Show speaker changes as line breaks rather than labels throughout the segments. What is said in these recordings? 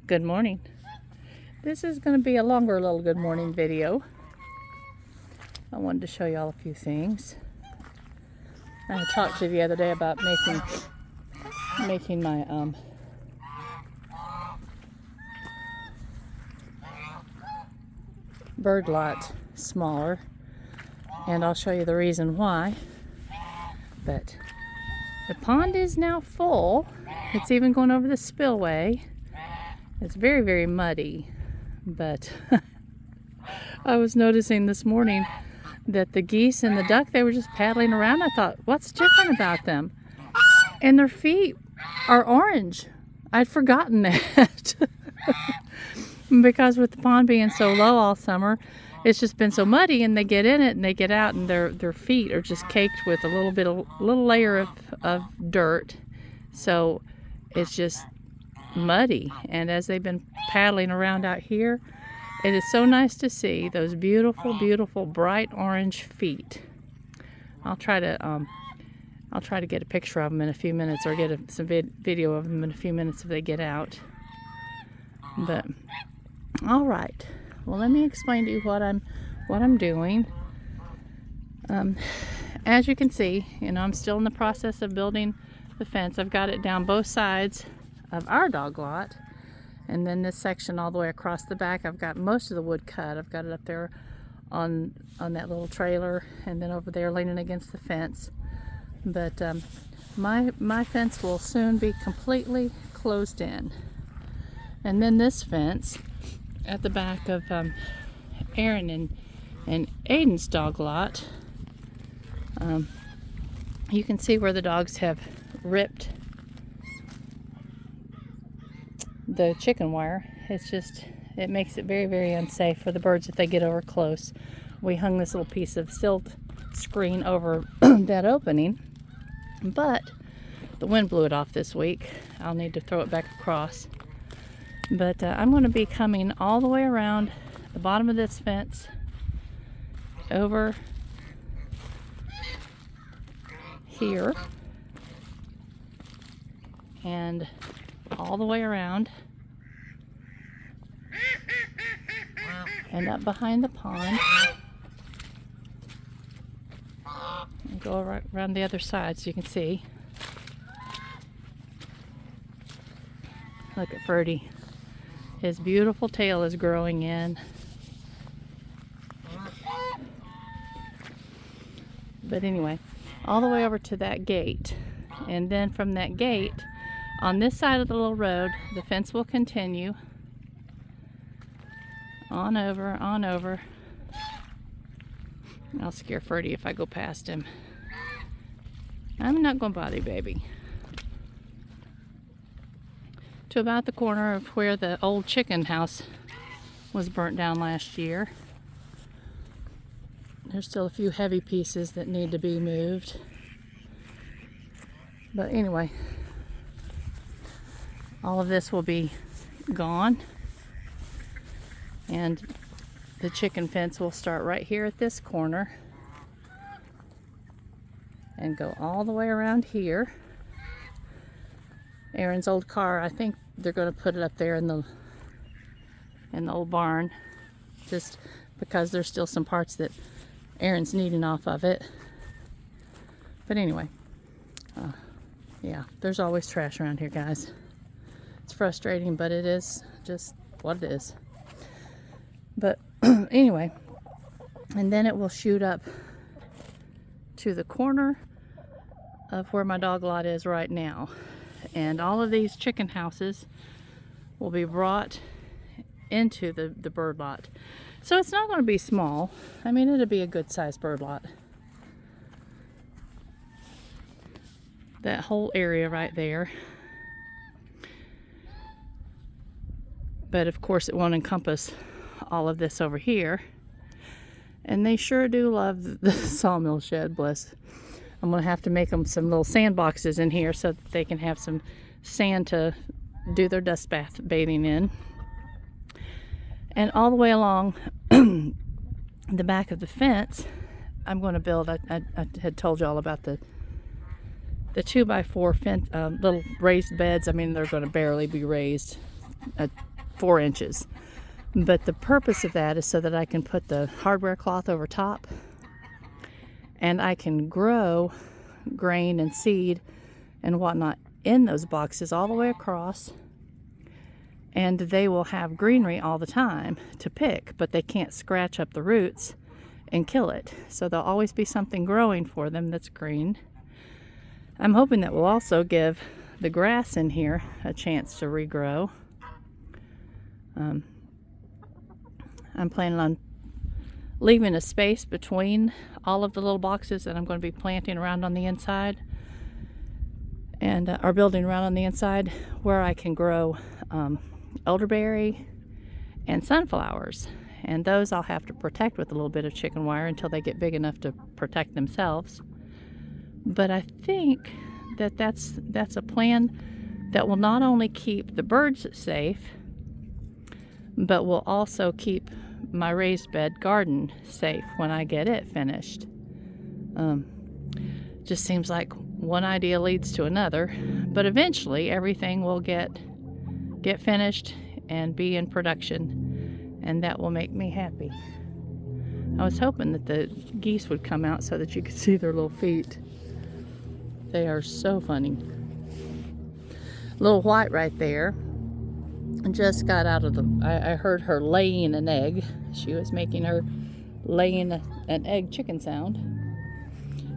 Good morning. This is going to be a longer little good morning video. I wanted to show y'all a few things. I talked to you the other day about making my bird lot smaller, and I'll show you the reason why. But the pond is now full. It's even going over the spillway. It's very, very muddy, but I was noticing this morning that the geese and the duck, they were just paddling around. I thought, what's different about them? And their feet are orange. I'd forgotten that. Because with the pond being so low all summer, it's just been so muddy, and they get in it and they get out, and their feet are just caked with a little layer of dirt. So it's just muddy. And as they've been paddling around out here, it is so nice to see those beautiful, beautiful bright orange feet. I'll try to get a picture of them in a few minutes, or get some video of them in a few minutes if they get out. But all right, well, let me explain to you what I'm doing. As you can see, I'm still in the process of building the fence. I've got it down both sides of our dog lot, and then this section all the way across the back, I've got most of the wood cut. I've got it up there on that little trailer, and then over there leaning against the fence. But my fence will soon be completely closed in. And then this fence at the back of Aaron and Aiden's dog lot, you can see where the dogs have ripped the chicken wire. It makes it very, very unsafe for the birds if they get over close. We hung this little piece of silt screen over that opening, but the wind blew it off this week. I'll need to throw it back across. But I'm going to be coming all the way around the bottom of this fence, over here, and all the way around and up behind the pond, and go right around the other side so you can see. Look at Freddy. His beautiful tail is growing in. But anyway, all the way over to that gate, and then from that gate on this side of the little road, the fence will continue on over. I'll scare Freddy if I go past him. I'm not going to bother you, baby. To about the corner of where the old chicken house was burnt down last year. There's still a few heavy pieces that need to be moved. But anyway, all of this will be gone, and the chicken fence will start right here at this corner and go all the way around here. Aaron's old car, I think they're going to put it up there in the old barn, just because there's still some parts that Aaron's needing off of it. But anyway, yeah, there's always trash around here, guys. It's frustrating, but it is just what it is. But anyway, and then it will shoot up to the corner of where my dog lot is right now. And all of these chicken houses will be brought into the bird lot. So it's not going to be small. I mean, it'll be a good sized bird lot. That whole area right there. But of course it won't encompass all of this over here. And they sure do love the sawmill shed, bless. I'm going to have to make them some little sand boxes in here so that they can have some sand to do their dust bathing in. And all the way along the back of the fence, I'm going to build, I had told you all about the 2x4 fence, little raised beds. I mean, they're going to barely be raised, 4 inches. But the purpose of that is so that I can put the hardware cloth over top, and I can grow grain and seed and whatnot in those boxes all the way across, and they will have greenery all the time to pick, but they can't scratch up the roots and kill it. So there'll always be something growing for them that's green. I'm hoping that will also give the grass in here a chance to regrow. I'm planning on leaving a space between all of the little boxes that I'm going to be planting around on the inside, and or building around on the inside, where I can grow elderberry and sunflowers. And those I'll have to protect with a little bit of chicken wire until they get big enough to protect themselves. But I think that that's a plan that will not only keep the birds safe, but will also keep my raised bed garden safe when I get it finished. Just seems like one idea leads to another, but eventually everything will get finished and be in production, and that will make me happy. I was hoping that the geese would come out so that you could see their little feet. They are so funny. Little White right there just got out of the, I heard her laying an egg. She was making her laying an egg chicken sound.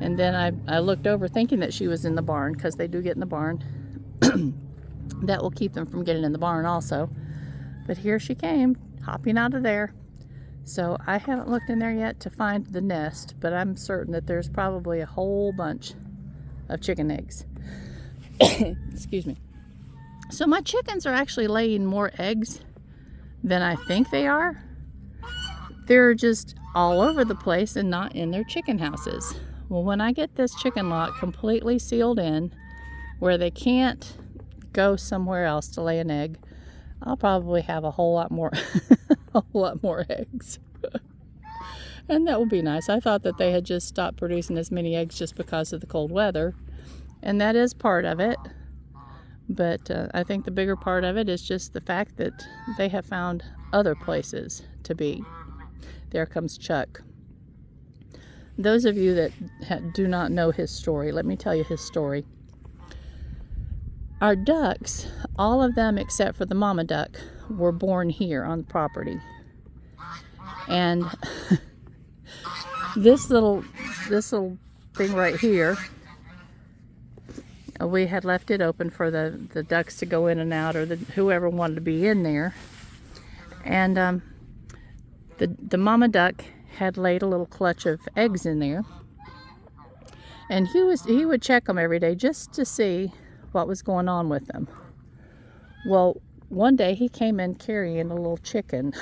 And then I looked over thinking that she was in the barn, because they do get in the barn. That will keep them from getting in the barn also. But here she came, hopping out of there. So I haven't looked in there yet to find the nest, but I'm certain that there's probably a whole bunch of chicken eggs. Excuse me. So my chickens are actually laying more eggs than I think they are. They're just all over the place and not in their chicken houses. Well, when I get this chicken lot completely sealed in, where they can't go somewhere else to lay an egg, I'll probably have a whole lot more a whole lot more eggs. And that will be nice. I thought that they had just stopped producing as many eggs just because of the cold weather, and that is part of it. But I think the bigger part of it is just the fact that they have found other places to be. There comes Chuck. Those of you that do not know his story, let me tell you his story. Our ducks, all of them except for the mama duck, were born here on the property. And this little thing right here, we had left it open for the ducks to go in and out, or whoever wanted to be in there. And the mama duck had laid a little clutch of eggs in there, and he would check them every day just to see what was going on with them. Well, one day he came in carrying a little chicken.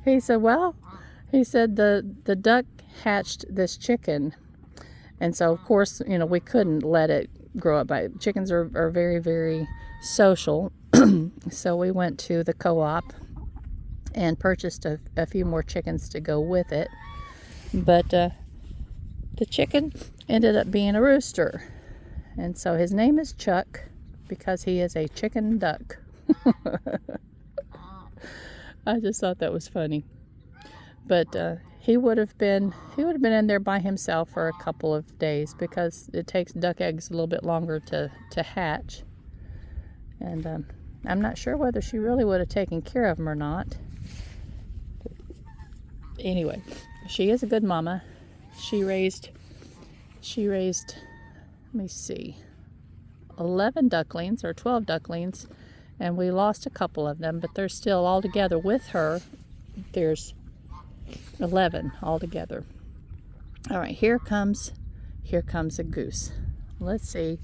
He said, the duck hatched this chicken. And so, of course, we couldn't let it grow up. Chickens are very, very social. So we went to the co-op and purchased a few more chickens to go with it. But the chicken ended up being a rooster. And so his name is Chuck because he is a chicken duck. I just thought that was funny. But he would have been in there by himself for a couple of days, because it takes duck eggs a little bit longer to hatch. And I'm not sure whether she really would have taken care of him or not. But anyway, she is a good mama. She raised, let me see, 11 ducklings or 12 ducklings, and we lost a couple of them, but they're still all together with her. There's 11 altogether. All right, here comes a goose. Let's see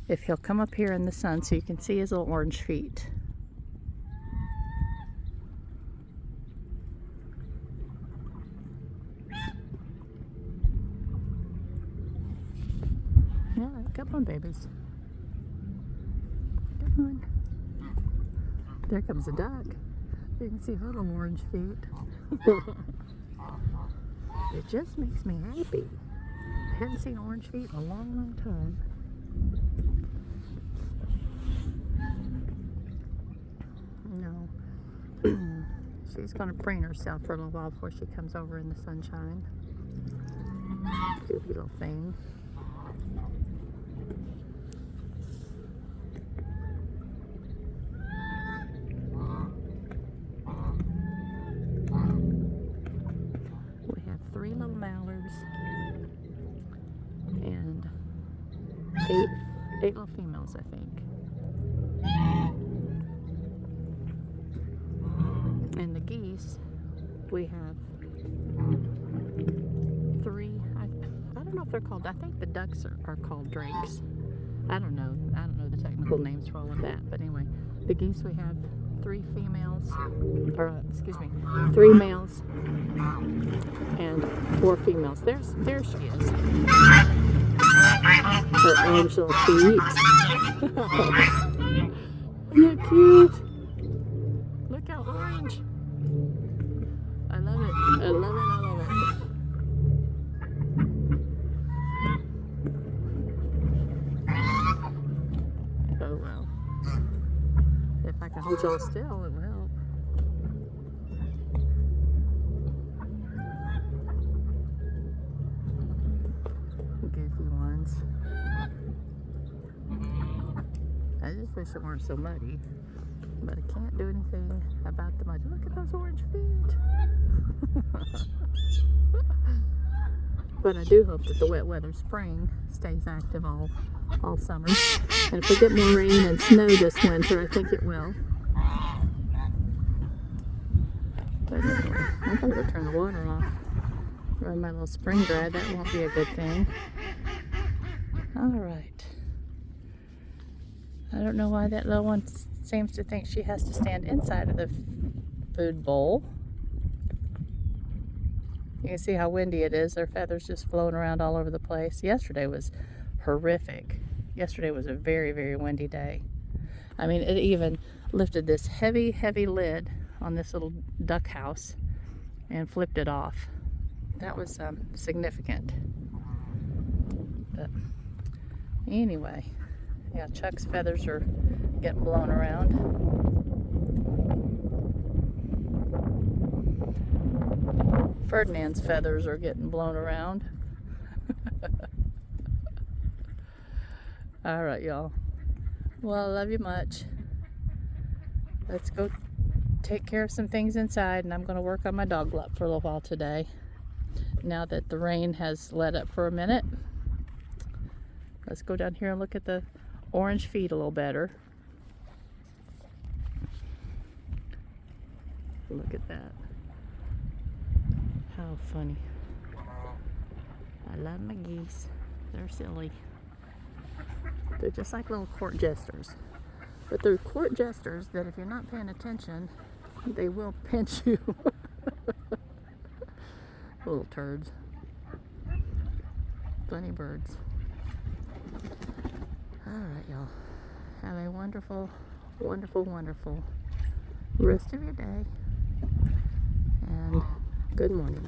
if he'll come up here in the sun so you can see his little orange feet. Yeah, come on, babies. Come on. There comes a duck. You can see her little orange feet. It just makes me happy. I haven't seen orange feet in a long, long time. She's going to preen herself for a little while before she comes over in the sunshine. Cute little thing. We have 3 little mallards and 8 little females, I think. And the geese, we have 3. I don't know if they're called, I think the ducks are called drakes. I don't know the technical names for all of that, but anyway, the geese, we have 3 females, or excuse me, 3 males and 4 females. There she is. Her orange little feet. Isn't that cute? Look how orange. I love it. I love it. I love it. Oh well. If I can hold y'all still, it will. Goofy ones. I just wish it weren't so muddy. But I can't do anything about the mud. Look at those orange feet. But I do hope that the wet weather spring stays active all summer. And if we get more rain and snow this winter, I think it will. But anyway, I'm going to go turn the water off. Run my little spring dry. That won't be a good thing. Alright. I don't know why that little one seems to think she has to stand inside of the food bowl. You can see how windy it is. Their feathers just floating around all over the place. Yesterday was horrific. Yesterday was a very, very windy day. I mean, it even lifted this heavy, heavy lid on this little duck house and flipped it off. That was significant. But anyway, yeah, Chuck's feathers are getting blown around. Ferdinand's feathers are getting blown around. Alright, y'all. Well, I love you much. Let's go take care of some things inside, and I'm going to work on my dog lap for a little while today. Now that the rain has let up for a minute. Let's go down here and look at the orange feet a little better. Look at that. How funny. I love my geese. They're silly. They're just like little court jesters. But they're court jesters that if you're not paying attention, they will pinch you. Little turds. Funny birds. Alright, y'all. Have a wonderful, wonderful, wonderful rest of your day. And good morning.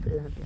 Love ya.